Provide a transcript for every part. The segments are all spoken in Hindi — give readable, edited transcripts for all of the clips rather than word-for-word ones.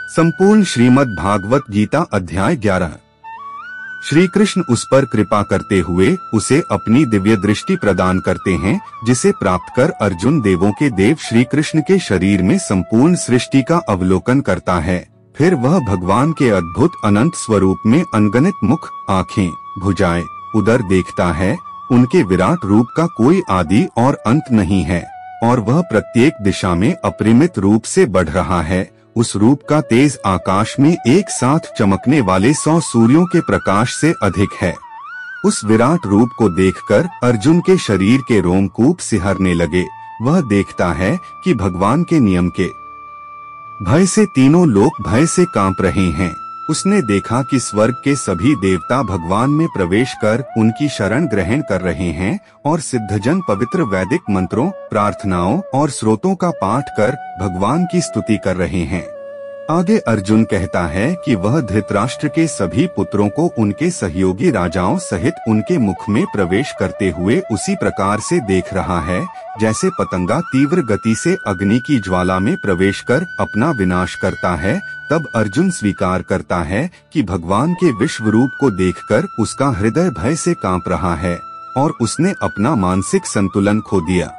संपूर्ण श्रीमद् भागवत गीता अध्याय 11। श्री कृष्ण उस पर कृपा करते हुए उसे अपनी दिव्य दृष्टि प्रदान करते हैं, जिसे प्राप्त कर अर्जुन देवों के देव श्री कृष्ण के शरीर में संपूर्ण सृष्टि का अवलोकन करता है। फिर वह भगवान के अद्भुत अनंत स्वरूप में अनगणित मुख, आँखें, भुजाएं, उदर देखता है। उनके विराट रूप का कोई आदि और अंत नहीं है और वह प्रत्येक दिशा में अपरिमित रूप से बढ़ रहा है। उस रूप का तेज आकाश में एक साथ चमकने वाले 100 सूर्यों के प्रकाश से अधिक है। उस विराट रूप को देखकर अर्जुन के शरीर के रोमकूप सिहरने लगे। वह देखता है कि भगवान के नियम के भय से तीनों लोक भय से कांप रहे हैं। उसने देखा कि स्वर्ग के सभी देवता भगवान में प्रवेश कर उनकी शरण ग्रहण कर रहे हैं और सिद्धजन पवित्र वैदिक मंत्रों, प्रार्थनाओं और स्रोतों का पाठ कर भगवान की स्तुति कर रहे हैं। आगे अर्जुन कहता है कि वह धृतराष्ट्र के सभी पुत्रों को उनके सहयोगी राजाओं सहित उनके मुख में प्रवेश करते हुए उसी प्रकार से देख रहा है जैसे पतंगा तीव्र गति से अग्नि की ज्वाला में प्रवेश कर अपना विनाश करता है। तब अर्जुन स्वीकार करता है कि भगवान के विश्व रूप को देखकर उसका हृदय भय से कांप रहा है और उसने अपना मानसिक संतुलन खो दिया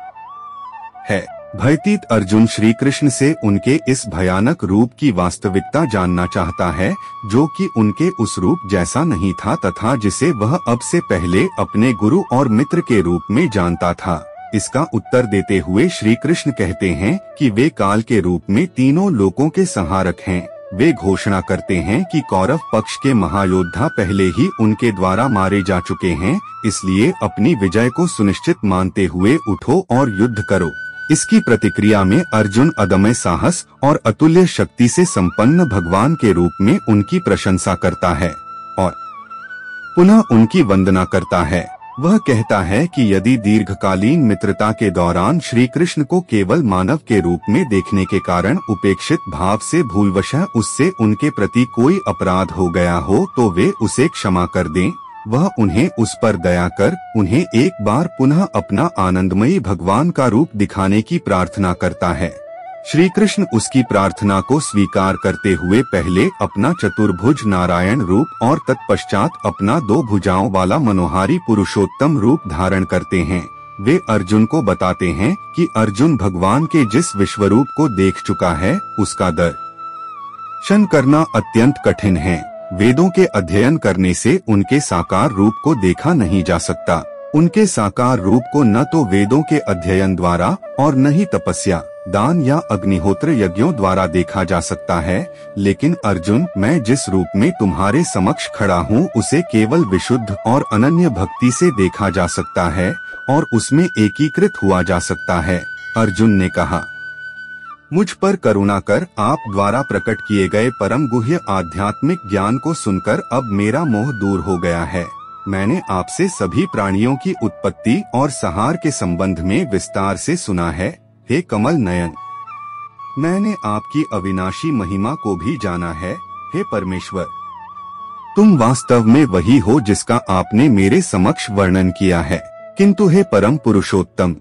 है। भयतीत अर्जुन श्री कृष्ण से उनके इस भयानक रूप की वास्तविकता जानना चाहता है, जो कि उनके उस रूप जैसा नहीं था तथा जिसे वह अब से पहले अपने गुरु और मित्र के रूप में जानता था। इसका उत्तर देते हुए श्री कृष्ण कहते हैं कि वे काल के रूप में तीनों लोकों के संहारक हैं। वे घोषणा करते हैं कि कौरव पक्ष के महायोद्धा पहले ही उनके द्वारा मारे जा चुके हैं, इसलिए अपनी विजय को सुनिश्चित मानते हुए उठो और युद्ध करो। इसकी प्रतिक्रिया में अर्जुन अदम्य साहस और अतुल्य शक्ति से संपन्न भगवान के रूप में उनकी प्रशंसा करता है और पुनः उनकी वंदना करता है। वह कहता है कि यदि दीर्घकालीन मित्रता के दौरान श्री कृष्ण को केवल मानव के रूप में देखने के कारण उपेक्षित भाव से भूलवशः उससे उनके प्रति कोई अपराध हो गया हो तो वे उसे क्षमा कर दें। वह उन्हें उस पर दया कर उन्हें एक बार पुनः अपना आनंदमयी भगवान का रूप दिखाने की प्रार्थना करता है। श्री कृष्ण उसकी प्रार्थना को स्वीकार करते हुए पहले अपना चतुर्भुज नारायण रूप और तत्पश्चात अपना 2 भुजाओं वाला मनोहारी पुरुषोत्तम रूप धारण करते हैं। वे अर्जुन को बताते हैं कि अर्जुन भगवान के जिस विश्वरूप को देख चुका है उसका दर्शन करना अत्यंत कठिन है। वेदों के अध्ययन करने से उनके साकार रूप को देखा नहीं जा सकता। उनके साकार रूप को न तो वेदों के अध्ययन द्वारा और न ही तपस्या, दान या अग्निहोत्र यज्ञों द्वारा देखा जा सकता है। लेकिन अर्जुन, मैं जिस रूप में तुम्हारे समक्ष खड़ा हूँ उसे केवल विशुद्ध और अनन्य भक्ति से देखा जा सकता है और उसमें एकीकृत हुआ जा सकता है। अर्जुन ने कहा, मुझ पर करुणा कर आप द्वारा प्रकट किए गए परम गुह्य आध्यात्मिक ज्ञान को सुनकर अब मेरा मोह दूर हो गया है। मैंने आपसे सभी प्राणियों की उत्पत्ति और संहार के संबंध में विस्तार से सुना है। हे कमल नयन, मैंने आपकी अविनाशी महिमा को भी जाना है। हे परमेश्वर, तुम वास्तव में वही हो जिसका आपने मेरे समक्ष वर्णन किया है। किंतु हे परम पुरुषोत्तम,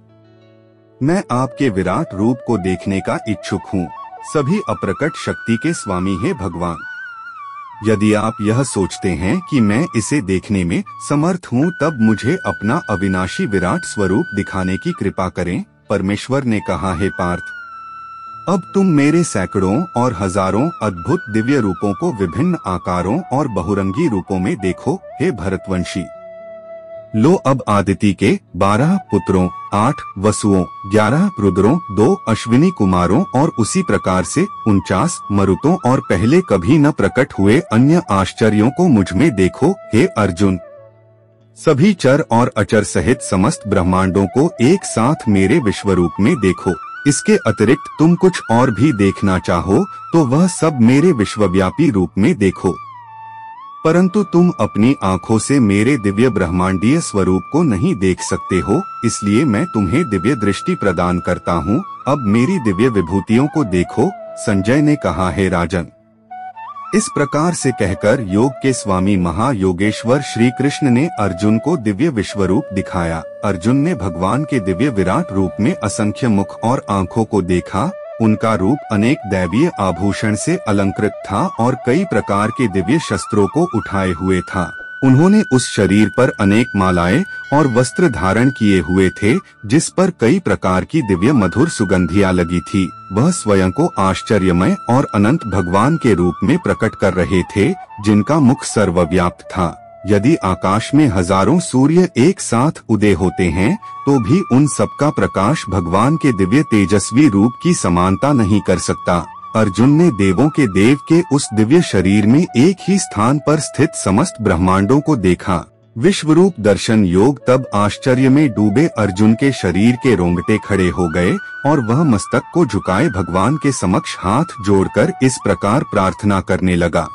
मैं आपके विराट रूप को देखने का इच्छुक हूँ। सभी अप्रकट शक्ति के स्वामी है भगवान। यदि आप यह सोचते हैं कि मैं इसे देखने में समर्थ हूँ तब मुझे अपना अविनाशी विराट स्वरूप दिखाने की कृपा करें। परमेश्वर ने कहा, हे पार्थ, अब तुम मेरे सैकड़ों और हजारों अद्भुत दिव्य रूपों को विभिन्न आकारों और बहुरंगी रूपों में देखो। हे भरतवंशी, लो अब आदिति के 12 पुत्रों, 8 वसुओं, 11 रुद्रों, 2 अश्विनी कुमारों और उसी प्रकार से 49 मरुतों और पहले कभी न प्रकट हुए अन्य आश्चर्यों को मुझ में देखो। हे अर्जुन, सभी चर और अचर सहित समस्त ब्रह्मांडों को एक साथ मेरे विश्वरूप में देखो। इसके अतिरिक्त तुम कुछ और भी देखना चाहो तो वह सब मेरे विश्वव्यापी रूप में देखो, परंतु तुम अपनी आँखों से मेरे दिव्य ब्रह्मांडीय स्वरूप को नहीं देख सकते हो, इसलिए मैं तुम्हें दिव्य दृष्टि प्रदान करता हूँ। अब मेरी दिव्य विभूतियों को देखो। संजय ने कहा, हे राजन। इस प्रकार से कहकर योग के स्वामी महायोगेश्वर श्री कृष्ण ने अर्जुन को दिव्य विश्वरूप दिखाया। अर्जुन ने भगवान के दिव्य विराट रूप में असंख्य मुख और आँखों को देखा उनका रूप अनेक दैवीय आभूषण से अलंकृत था और कई प्रकार के दिव्य शस्त्रों को उठाए हुए था। उन्होंने उस शरीर पर अनेक मालाएं और वस्त्र धारण किए हुए थे, जिस पर कई प्रकार की दिव्य मधुर सुगंधियां लगी थी। वह स्वयं को आश्चर्यमय और अनंत भगवान के रूप में प्रकट कर रहे थे, जिनका मुख सर्वव्याप्त था। यदि आकाश में हजारों सूर्य एक साथ उदय होते हैं, तो भी उन सबका प्रकाश भगवान के दिव्य तेजस्वी रूप की समानता नहीं कर सकता। अर्जुन ने देवों के देव के उस दिव्य शरीर में एक ही स्थान पर स्थित समस्त ब्रह्मांडों को देखा। विश्वरूप दर्शन योग तब आश्चर्य में डूबे अर्जुन के शरीर के रोंगटे खड़े हो गए और वह मस्तक को झुकाए भगवान के समक्ष हाथ जोड़कर इस प्रकार प्रार्थना करने लगा।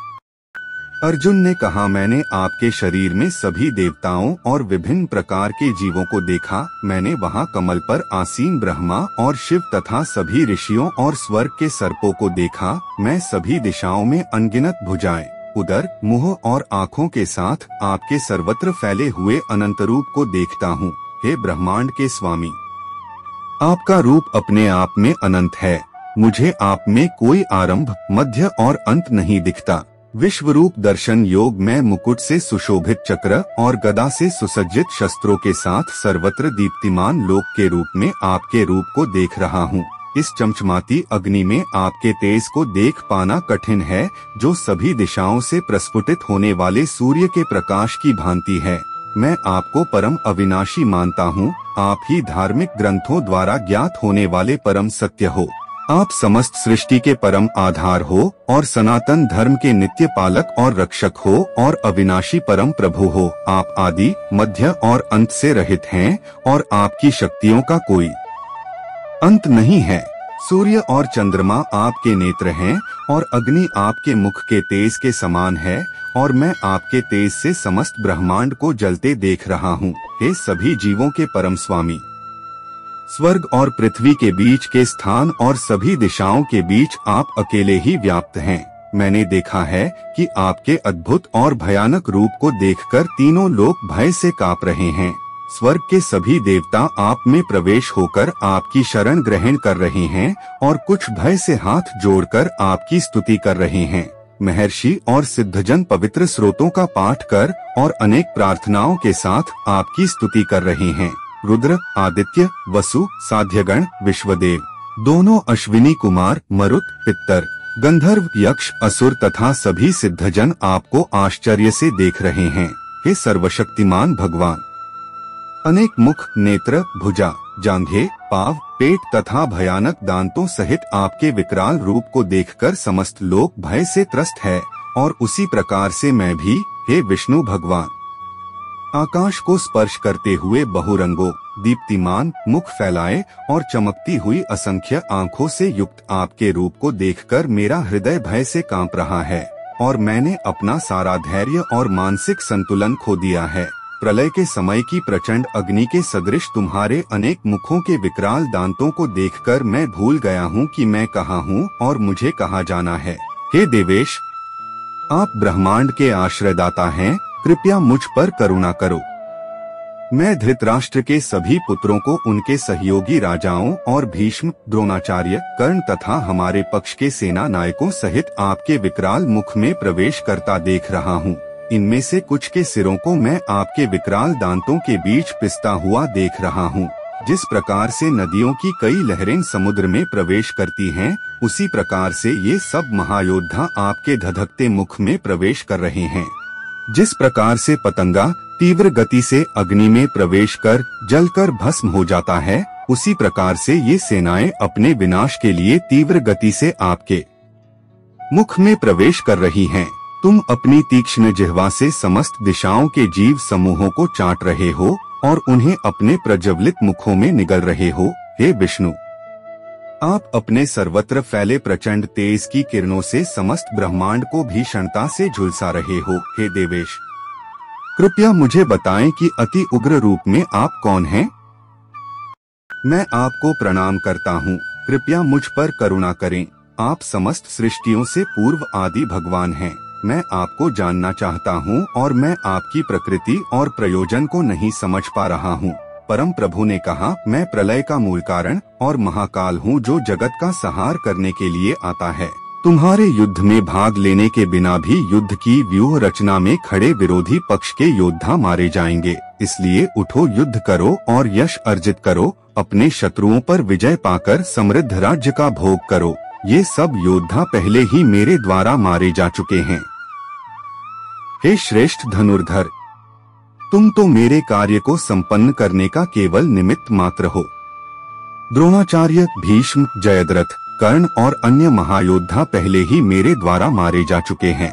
अर्जुन ने कहा, मैंने आपके शरीर में सभी देवताओं और विभिन्न प्रकार के जीवों को देखा। मैंने वहाँ कमल पर आसीन ब्रह्मा और शिव तथा सभी ऋषियों और स्वर्ग के सर्पों को देखा। मैं सभी दिशाओं में अनगिनत भुजाएं, उदर, मुंह और आँखों के साथ आपके सर्वत्र फैले हुए अनंत रूप को देखता हूँ। हे ब्रह्मांड के स्वामी, आपका रूप अपने आप में अनंत है। मुझे आप में कोई आरंभ, मध्य और अंत नहीं दिखता। विश्वरूप दर्शन योग में मुकुट से सुशोभित चक्र और गदा से सुसज्जित शस्त्रों के साथ सर्वत्र दीप्तिमान लोक के रूप में आपके रूप को देख रहा हूँ। इस चमचमाती अग्नि में आपके तेज को देख पाना कठिन है, जो सभी दिशाओं से प्रस्फुटित होने वाले सूर्य के प्रकाश की भांति है। मैं आपको परम अविनाशी मानता हूँ। आप ही धार्मिक ग्रंथों द्वारा ज्ञात होने वाले परम सत्य हो। आप समस्त सृष्टि के परम आधार हो और सनातन धर्म के नित्य पालक और रक्षक हो और अविनाशी परम प्रभु हो। आप आदि, मध्य और अंत से रहित हैं और आपकी शक्तियों का कोई अंत नहीं है। सूर्य और चंद्रमा आपके नेत्र हैं और अग्नि आपके मुख के तेज के समान है और मैं आपके तेज से समस्त ब्रह्मांड को जलते देख रहा हूँ। हे सभी जीवों के परम स्वामी, स्वर्ग और पृथ्वी के बीच के स्थान और सभी दिशाओं के बीच आप अकेले ही व्याप्त हैं। मैंने देखा है कि आपके अद्भुत और भयानक रूप को देखकर तीनों लोग भय से कांप रहे हैं। स्वर्ग के सभी देवता आप में प्रवेश होकर आपकी शरण ग्रहण कर रहे हैं और कुछ भय से हाथ जोड़कर आपकी स्तुति कर रहे हैं। महर्षि और सिद्धजन पवित्र स्रोतों का पाठ कर और अनेक प्रार्थनाओं के साथ आपकी स्तुति कर रहे हैं। रुद्र, आदित्य, वसु, साध्यगण, विश्वदेव, दोनों अश्विनी कुमार, मरुत, पितर, गंधर्व, यक्ष, असुर तथा सभी सिद्धजन आपको आश्चर्य से देख रहे हैं। हे सर्वशक्तिमान भगवान, अनेक मुख, नेत्र, भुजा, जांघें, पाव, पेट तथा भयानक दांतों सहित आपके विकराल रूप को देखकर समस्त लोग भय से त्रस्त है और उसी प्रकार से मैं भी। हे विष्णु भगवान, आकाश को स्पर्श करते हुए बहुरंगों, दीप्तिमान मुख फैलाए और चमकती हुई असंख्य आँखों से युक्त आपके रूप को देखकर मेरा हृदय भय से कांप रहा है और मैंने अपना सारा धैर्य और मानसिक संतुलन खो दिया है। प्रलय के समय की प्रचंड अग्नि के सदृश तुम्हारे अनेक मुखों के विकराल दांतों को देखकर मैं भूल गया हूँ कि मैं कहाँ हूँ और मुझे कहाँ जाना है। हे देवेश, आप ब्रह्मांड के आश्रयदाता हैं, कृपया मुझ पर करुणा करो। मैं धृतराष्ट्र के सभी पुत्रों को उनके सहयोगी राजाओं और भीष्म, द्रोणाचार्य, कर्ण तथा हमारे पक्ष के सेना नायकों सहित आपके विकराल मुख में प्रवेश करता देख रहा हूँ। इनमें से कुछ के सिरों को मैं आपके विकराल दांतों के बीच पिसता हुआ देख रहा हूँ। जिस प्रकार से नदियों की कई लहरें समुद्र में प्रवेश करती हैं, उसी प्रकार से ये सब महायोद्धा आपके धधकते मुख में प्रवेश कर रहे हैं। जिस प्रकार से पतंगा तीव्र गति से अग्नि में प्रवेश कर जलकर भस्म हो जाता है, उसी प्रकार से ये सेनाएं अपने विनाश के लिए तीव्र गति से आपके मुख में प्रवेश कर रही हैं। तुम अपनी तीक्ष्ण जिह्वा से समस्त दिशाओं के जीव समूहों को चाट रहे हो और उन्हें अपने प्रज्वलित मुखों में निगल रहे हो। हे विष्णु, आप अपने सर्वत्र फैले प्रचंड तेज की किरणों से समस्त ब्रह्मांड को भीषणता से झुलसा रहे हो। हे देवेश, कृपया मुझे बताएं कि अति उग्र रूप में आप कौन हैं? मैं आपको प्रणाम करता हूँ, कृपया मुझ पर करुणा करें। आप समस्त सृष्टियों से पूर्व आदि भगवान हैं। मैं आपको जानना चाहता हूँ और मैं आपकी प्रकृति और प्रयोजन को नहीं समझ पा रहा हूँ। परम प्रभु ने कहा, मैं प्रलय का मूल कारण और महाकाल हूँ जो जगत का संहार करने के लिए आता है। तुम्हारे युद्ध में भाग लेने के बिना भी युद्ध की व्यूह रचना में खड़े विरोधी पक्ष के योद्धा मारे जाएंगे। इसलिए उठो, युद्ध करो और यश अर्जित करो, अपने शत्रुओं पर विजय पाकर समृद्ध राज्य का भोग करो। ये सब योद्धा पहले ही मेरे द्वारा मारे जा चुके हैं। हे श्रेष्ठ धनुर्धर, तुम तो मेरे कार्य को संपन्न करने का केवल निमित्त मात्र हो। द्रोणाचार्य, भीष्म, जयद्रथ, कर्ण और अन्य महायोद्धा पहले ही मेरे द्वारा मारे जा चुके हैं।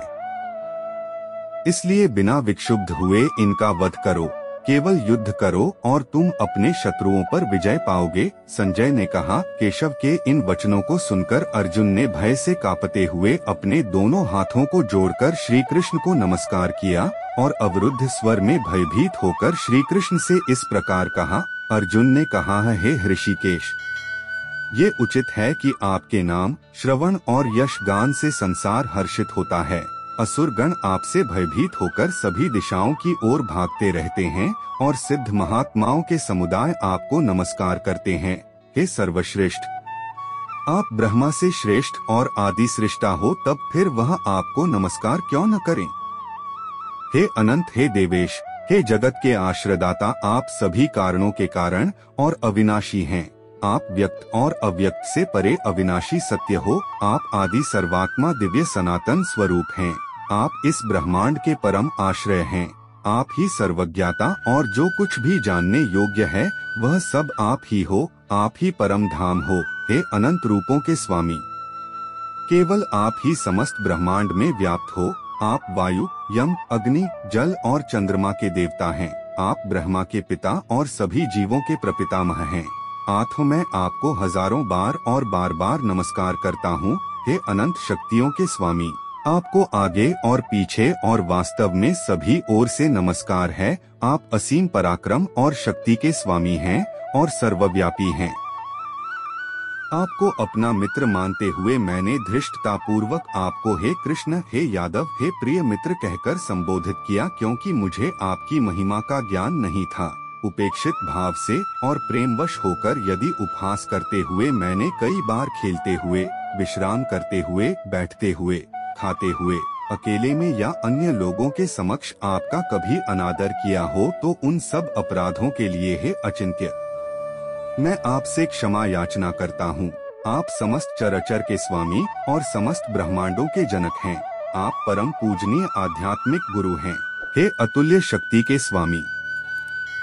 इसलिए बिना विक्षुब्ध हुए इनका वध करो, केवल युद्ध करो और तुम अपने शत्रुओं पर विजय पाओगे। संजय ने कहा। केशव के इन वचनों को सुनकर अर्जुन ने भय से कांपते हुए अपने दोनों हाथों को जोड़कर श्री कृष्ण को नमस्कार किया और अवरुद्ध स्वर में भयभीत होकर श्री कृष्ण से इस प्रकार कहा। अर्जुन ने कहा, हे ऋषिकेश, ये उचित है कि आपके नाम, श्रवण और यश गान से संसार हर्षित होता है। असुरगण आपसे भयभीत होकर सभी दिशाओं की ओर भागते रहते हैं और सिद्ध महात्माओं के समुदाय आपको नमस्कार करते हैं। हे सर्वश्रेष्ठ, आप ब्रह्मा से श्रेष्ठ और आदि सृष्टा हो, तब फिर वह आपको नमस्कार क्यों न करें। हे अनंत, हे देवेश, हे जगत के आश्रयदाता, आप सभी कारणों के कारण और अविनाशी हैं। आप व्यक्त और अव्यक्त से परे अविनाशी सत्य हो। आप आदि सर्वात्मा दिव्य सनातन स्वरूप हैं। आप इस ब्रह्मांड के परम आश्रय हैं। आप ही सर्वज्ञाता और जो कुछ भी जानने योग्य है वह सब आप ही हो। आप ही परम धाम हो। हे अनंत रूपों के स्वामी, केवल आप ही समस्त ब्रह्मांड में व्याप्त हो। आप वायु, यम, अग्नि, जल और चंद्रमा के देवता हैं। आप ब्रह्मा के पिता और सभी जीवों के प्रपितामह हैं। आठों मैं आपको हजारों बार और बार बार नमस्कार करता हूँ। हे अनंत शक्तियों के स्वामी, आपको आगे और पीछे और वास्तव में सभी ओर से नमस्कार है। आप असीम पराक्रम और शक्ति के स्वामी हैं और सर्वव्यापी हैं। आपको अपना मित्र मानते हुए मैंने धृष्टता पूर्वक आपको हे कृष्ण, हे यादव, हे प्रिय मित्र कहकर संबोधित किया, क्योंकि मुझे आपकी महिमा का ज्ञान नहीं था। उपेक्षित भाव से और प्रेमवश होकर यदि उपहास करते हुए मैंने कई बार खेलते हुए, विश्राम करते हुए, बैठते हुए, खाते हुए, अकेले में या अन्य लोगों के समक्ष आपका कभी अनादर किया हो तो उन सब अपराधों के लिए हे अचिंत्य, मैं आपसे क्षमा याचना करता हूँ। आप समस्त चराचर के स्वामी और समस्त ब्रह्मांडों के जनक हैं। आप परम पूजनीय आध्यात्मिक गुरु हैं। हे अतुल्य शक्ति के स्वामी,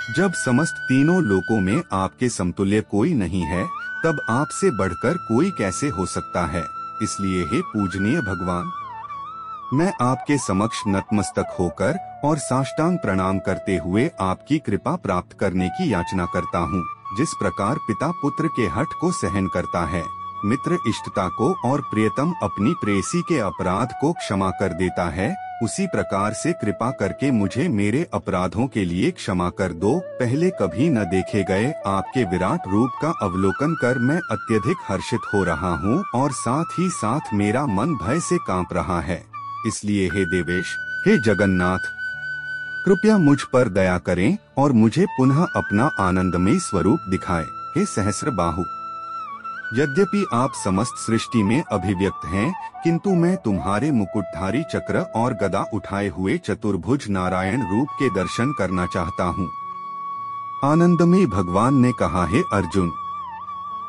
जब समस्त तीनों लोकों में आपके समतुल्य कोई नहीं है, तब आपसे बढ़कर कोई कैसे हो सकता है। इसलिए हे पूजनीय भगवान, मैं आपके समक्ष नतमस्तक होकर और साष्टांग प्रणाम करते हुए आपकी कृपा प्राप्त करने की याचना करता हूँ। जिस प्रकार पिता पुत्र के हठ को सहन करता है, मित्र इष्टता को और प्रियतम अपनी प्रेयसी के अपराध को क्षमा कर देता है, उसी प्रकार से कृपा करके मुझे मेरे अपराधों के लिए क्षमा कर दो। पहले कभी न देखे गए आपके विराट रूप का अवलोकन कर मैं अत्यधिक हर्षित हो रहा हूँ और साथ ही साथ मेरा मन भय से कांप रहा है। इसलिए हे देवेश, हे जगन्नाथ, कृपया मुझ पर दया करें और मुझे पुनः अपना आनंदमय स्वरूप दिखाएं। हे सहस्रबाहु, यद्यपि आप समस्त सृष्टि में अभिव्यक्त हैं, किंतु मैं तुम्हारे मुकुटधारी चक्र और गदा उठाए हुए चतुर्भुज नारायण रूप के दर्शन करना चाहता हूँ। आनंदमय भगवान ने कहा, हे अर्जुन,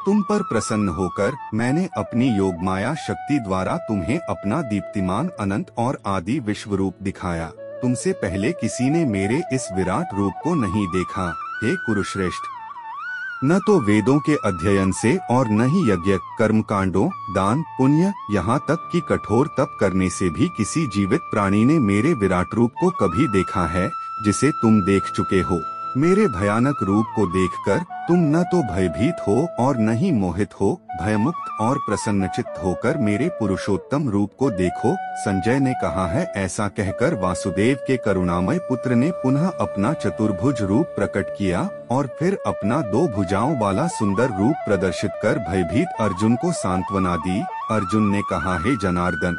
तुम पर प्रसन्न होकर मैंने अपनी योगमाया शक्ति द्वारा तुम्हें अपना दीप्तिमान अनंत और आदि विश्व रूप दिखाया। तुमसे पहले किसी ने मेरे इस विराट रूप को नहीं देखा। हे कुरुश्रेष्ठ, न तो वेदों के अध्ययन से और न ही यज्ञ, कर्मकांडों, दान, पुण्य, यहाँ तक कि कठोर तप करने से भी किसी जीवित प्राणी ने मेरे विराट रूप को कभी देखा है जिसे तुम देख चुके हो। मेरे भयानक रूप को देखकर तुम न तो भयभीत हो और न ही मोहित हो। भयमुक्त और प्रसन्नचित्त होकर मेरे पुरुषोत्तम रूप को देखो। संजय ने कहा है। ऐसा कहकर वासुदेव के करुणामय पुत्र ने पुनः अपना चतुर्भुज रूप प्रकट किया और फिर अपना 2 भुजाओं वाला सुंदर रूप प्रदर्शित कर भयभीत अर्जुन को सांत्वना दी। अर्जुन ने कहा, हे जनार्दन,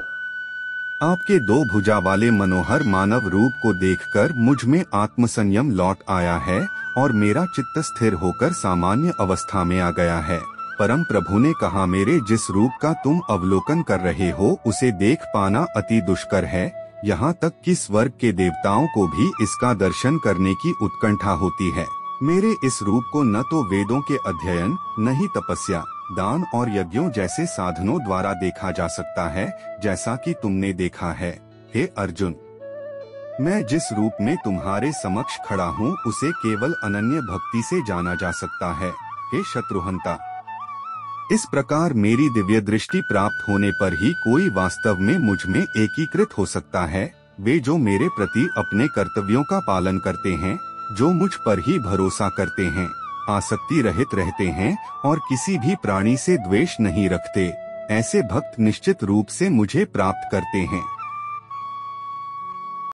आपके 2 भुजा वाले मनोहर मानव रूप को देखकर मुझ में आत्मसंयम लौट आया है और मेरा चित्त स्थिर होकर सामान्य अवस्था में आ गया है। परम प्रभु ने कहा, मेरे जिस रूप का तुम अवलोकन कर रहे हो उसे देख पाना अति दुष्कर है। यहाँ तक कि स्वर्ग के देवताओं को भी इसका दर्शन करने की उत्कंठा होती है। मेरे इस रूप को न तो वेदों के अध्ययन, न ही तपस्या, दान और यज्ञों जैसे साधनों द्वारा देखा जा सकता है, जैसा कि तुमने देखा है। हे अर्जुन, मैं जिस रूप में तुम्हारे समक्ष खड़ा हूँ उसे केवल अनन्य भक्ति से जाना जा सकता है। हे शत्रुहंता, इस प्रकार मेरी दिव्य दृष्टि प्राप्त होने पर ही कोई वास्तव में मुझ में एकीकृत हो सकता है। वे जो मेरे प्रति अपने कर्तव्यों का पालन करते हैं, जो मुझ पर ही भरोसा करते हैं, आसक्ति रहित रहते हैं और किसी भी प्राणी से द्वेष नहीं रखते, ऐसे भक्त निश्चित रूप से मुझे प्राप्त करते हैं।